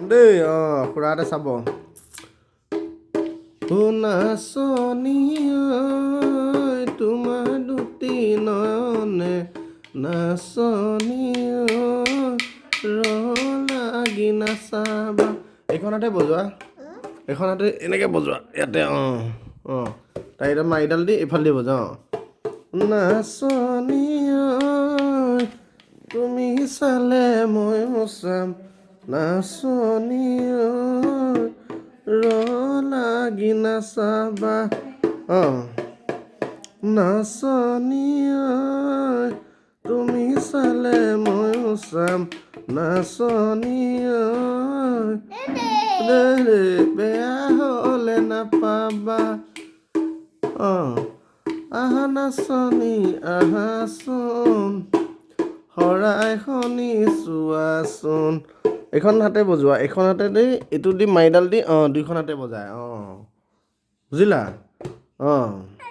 দেই খুৰাহঁতে চাব নাচনী ঐ তোমাৰ দুটি নয়নে নাচনী লাগি নাচাবা এইখনতে বজোৱা এইখনতে এনেকৈ বজোৱা ইয়াতে তাই এতিয়া মাৰিডাল দি এইফালে দি বজোৱা নাচনী তুমি চালে মই চাম নাচনী লাগি নাচাবা নাচনী তুমি চালে মই চাম নাচনী বেয়া হ'লে নাপাবা আহা নাচনী আহাচোন শৰাই খনি চোৱাচোন এইখন হাতে বজোৱা এইখন হাতে দি এইটো দি মাৰিডাল দি দুইখন হাতে বজায় বুজিলা